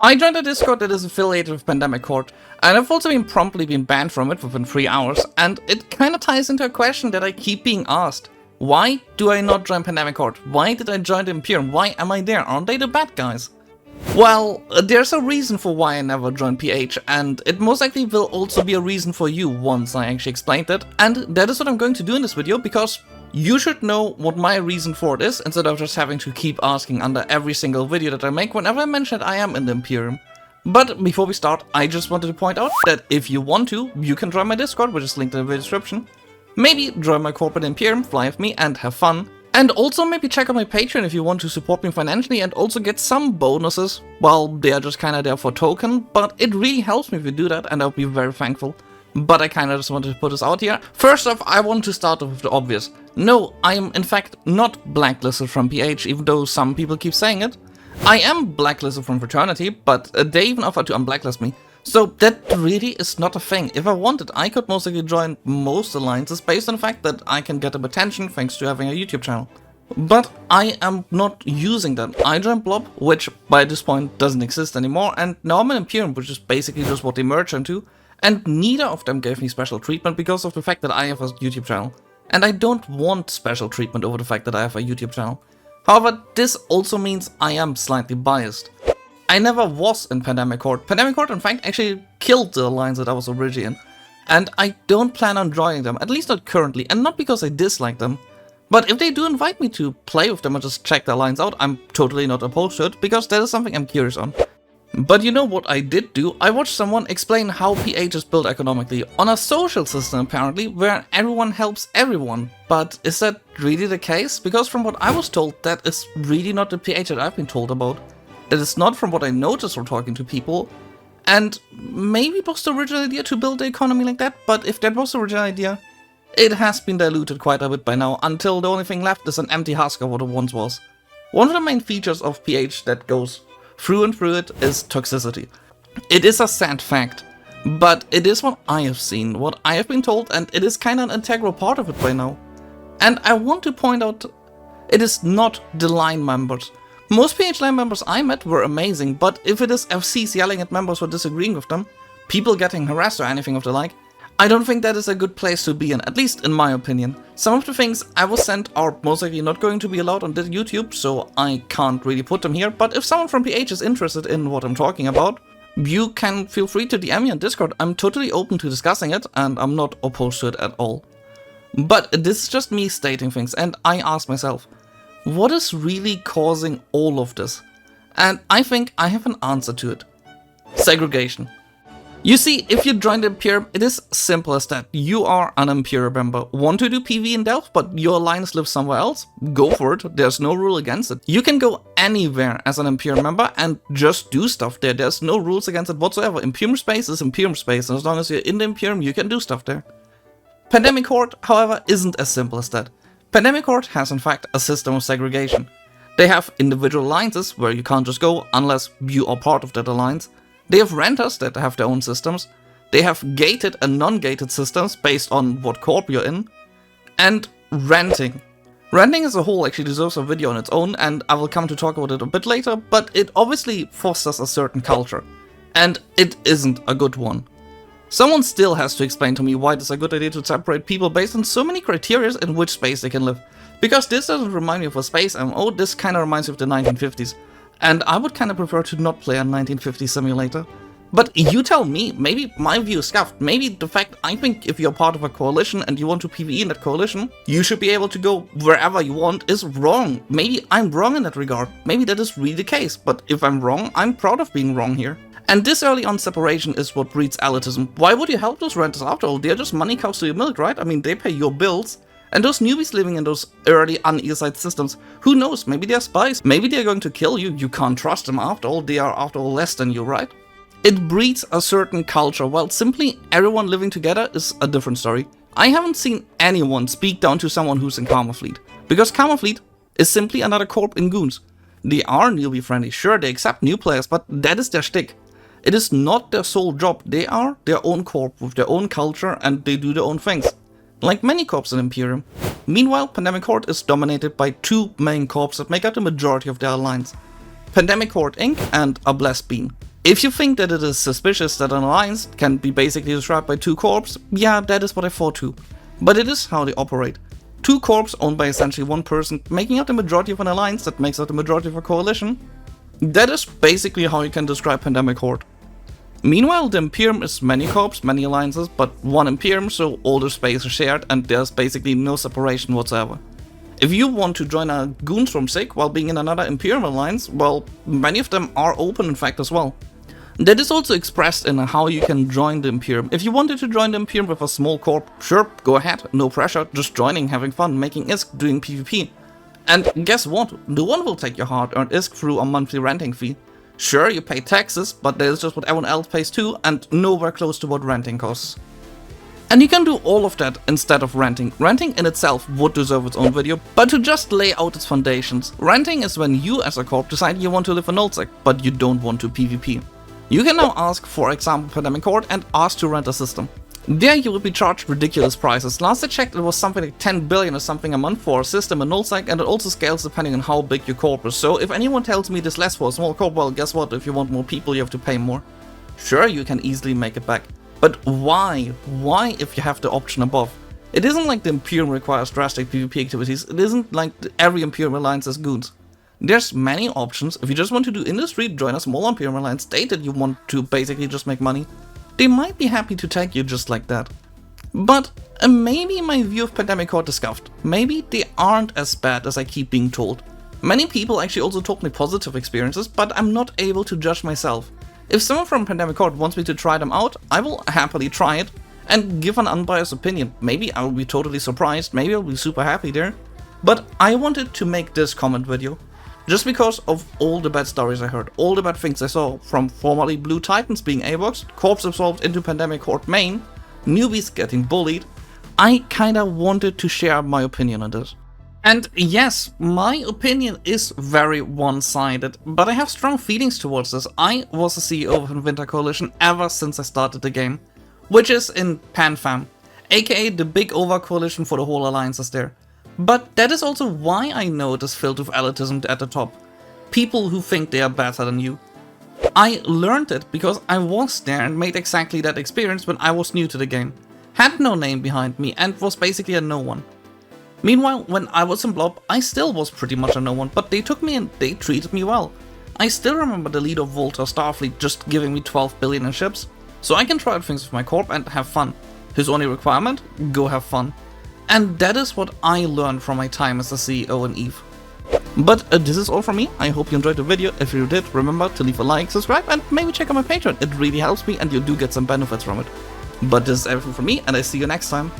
I joined a Discord that is affiliated with Pandemic Horde, and I've also promptly been banned from it within 3 hours, and it kinda ties into a question that I keep being asked. Why do I not join Pandemic Horde? Why did I join the Imperium? Why am I there? Aren't they the bad guys? Well, there's a reason for why I never joined PH, and it most likely will also be a reason for you once I actually explained it, and that is what I'm going to do in this video, because you should know what my reason for it is, instead of just having to keep asking under every single video that I make whenever I mention that I am in the Imperium. But before we start, I just wanted to point out that if you want to, you can join my Discord, which is linked in the video description. Maybe join my corporate Imperium, fly with me and have fun. And also maybe check out my Patreon if you want to support me financially and also get some bonuses. Well, they are just kinda there for token, but it really helps me if you do that, and I'll be very thankful. But I kinda just wanted to put this out here. First off, I want to start off with the obvious. No, I am in fact not blacklisted from PH, even though some people keep saying it. I am blacklisted from Fraternity, but they even offered to unblacklist me. So that really is not a thing. If I wanted, I could most likely join most alliances based on the fact that I can get them attention thanks to having a YouTube channel. But I am not using that. I joined Blob, which by this point doesn't exist anymore, and now I'm an Imperium, which is basically just what they merge into. And neither of them gave me special treatment because of the fact that I have a YouTube channel. And I don't want special treatment over the fact that I have a YouTube channel. However, this also means I am slightly biased. I never was in Pandemic Horde. Pandemic Horde, in fact, actually killed the alliance that I was originally in. And I don't plan on joining them, at least not currently, and not because I dislike them. But if they do invite me to play with them and just check the alliance out, I'm totally not opposed to it, because that is something I'm curious on. But you know what I did do? I watched someone explain how PH is built economically, on a social system apparently, where everyone helps everyone. But is that really the case? Because from what I was told, that is really not the PH that I've been told about. It is not from what I noticed from talking to people. And maybe it was the original idea to build the economy like that, but if that was the original idea, it has been diluted quite a bit by now, until the only thing left is an empty husk of what it once was. One of the main features of PH that goes through and through it is toxicity. It is a sad fact, but it is what I have seen, what I have been told, and it is kinda an integral part of it by now. And I want to point out, it is not the line members. Most PH line members I met were amazing, but if it is FCs yelling at members for disagreeing with them, people getting harassed or anything of the like, I don't think that is a good place to be in, at least in my opinion. Some of the things I was sent are most likely not going to be allowed on this YouTube, so I can't really put them here, but if someone from PH is interested in what I'm talking about, you can feel free to DM me on Discord. I'm totally open to discussing it, and I'm not opposed to it at all. But this is just me stating things, and I ask myself, what is really causing all of this? And I think I have an answer to it. Segregation. You see, if you join the Imperium, it is simple as that. You are an Imperium member. Want to do PvE in Delft, but your alliance lives somewhere else? Go for it. There's no rule against it. You can go anywhere as an Imperium member and just do stuff there. There's no rules against it whatsoever. Imperium space is Imperium space, and as long as you're in the Imperium, you can do stuff there. Pandemic Horde, however, isn't as simple as that. Pandemic Horde has in fact a system of segregation. They have individual alliances where you can't just go unless you are part of that alliance. They have renters that have their own systems. They have gated and non-gated systems based on what corp you're in. And renting. Renting as a whole actually deserves a video on its own, and I will come to talk about it a bit later, but it obviously fosters a certain culture. And it isn't a good one. Someone still has to explain to me why it is a good idea to separate people based on so many criteria in which space they can live. Because this doesn't remind me of a space MMO, this kinda reminds me of the 1950s. And I would kinda prefer to not play a 1950s simulator. But you tell me, maybe my view is scuffed. Maybe the fact I think if you're part of a coalition and you want to PvE in that coalition, you should be able to go wherever you want is wrong. Maybe I'm wrong in that regard. Maybe that is really the case. But if I'm wrong, I'm proud of being wrong here. And this early on separation is what breeds elitism. Why would you help those renters after all? They're just money cows to your milk, right? I mean, they pay your bills. And those newbies living in those early uneaside systems, who knows, maybe they're spies, maybe they're going to kill you, you can't trust them after all, they are after all less than you, right? It breeds a certain culture, while simply everyone living together is a different story. I haven't seen anyone speak down to someone who's in Karma Fleet, because Karma Fleet is simply another corp in Goons. They are newbie friendly, sure, they accept new players, but that is their shtick. It is not their sole job, they are their own corp with their own culture and they do their own things. Like many corps in Imperium. Meanwhile, Pandemic Horde is dominated by two main corps that make up the majority of their alliance. Pandemic Horde Inc. and a Blessed Bean. If you think that it is suspicious that an alliance can be basically described by 2 corps, yeah, that is what I thought too. But it is how they operate. 2 corps owned by essentially 1 person, making up the majority of an alliance that makes up the majority of a coalition. That is basically how you can describe Pandemic Horde. Meanwhile, the Imperium is many corps, many alliances, but 1 Imperium, so all the space is shared and there's basically no separation whatsoever. If you want to join a goons from Sig while being in another Imperium alliance, well, many of them are open in fact as well. That is also expressed in how you can join the Imperium. If you wanted to join the Imperium with a small corp, sure, go ahead, no pressure, just joining, having fun, making ISK, doing PvP. And guess what? No one will take your hard-earned ISK through a monthly renting fee. Sure, you pay taxes, but that is just what everyone else pays too, and nowhere close to what renting costs. And you can do all of that instead of renting. Renting in itself would deserve its own video, but to just lay out its foundations. Renting is when you as a corp decide you want to live in nullsec, but you don't want to PvP. You can now ask, for example, Pandemic Horde and ask to rent a system. There you will be charged ridiculous prices. Last I checked it was something like 10 billion or something a month for a system in nullsec, and it also scales depending on how big your corp is. So if anyone tells me this less for a small corp, well guess what, if you want more people you have to pay more. Sure, you can easily make it back. But why? Why if you have the option above? It isn't like the Imperium requires drastic PvP activities, it isn't like every Imperium alliance has goons. There's many options. If you just want to do industry, join a small Imperium alliance, state that you want to basically just make money. They might be happy to take you just like that. But maybe my view of Pandemic Horde is scuffed. Maybe they aren't as bad as I keep being told. Many people actually also told me positive experiences, but I'm not able to judge myself. If someone from Pandemic Horde wants me to try them out, I will happily try it and give an unbiased opinion. Maybe I will be totally surprised, maybe I'll be super happy there. But I wanted to make this comment video just because of all the bad stories I heard, all the bad things I saw, from formerly Blue Titans being A-boxed, corps absorbed into Pandemic Horde main, newbies getting bullied. I kinda wanted to share my opinion on this. And yes, my opinion is very one-sided, but I have strong feelings towards this. I was a CEO of a Winter Coalition ever since I started the game, which is in PanFam, aka the big over coalition for the whole alliances there. But that is also why I know it is filled with elitism at the top. People who think they are better than you. I learned it because I was there and made exactly that experience when I was new to the game. Had no name behind me and was basically a no one. Meanwhile, when I was in Blob, I still was pretty much a no one, but they took me and they treated me well. I still remember the leader of Volta Starfleet just giving me 12 billion in ships, so I can try out things with my corp and have fun. His only requirement? Go have fun. And that is what I learned from my time as a CEO in EVE. But this is all from me. I hope you enjoyed the video. If you did, remember to leave a like, subscribe, and maybe check out my Patreon. It really helps me and you do get some benefits from it. But this is everything from me, and I see you next time.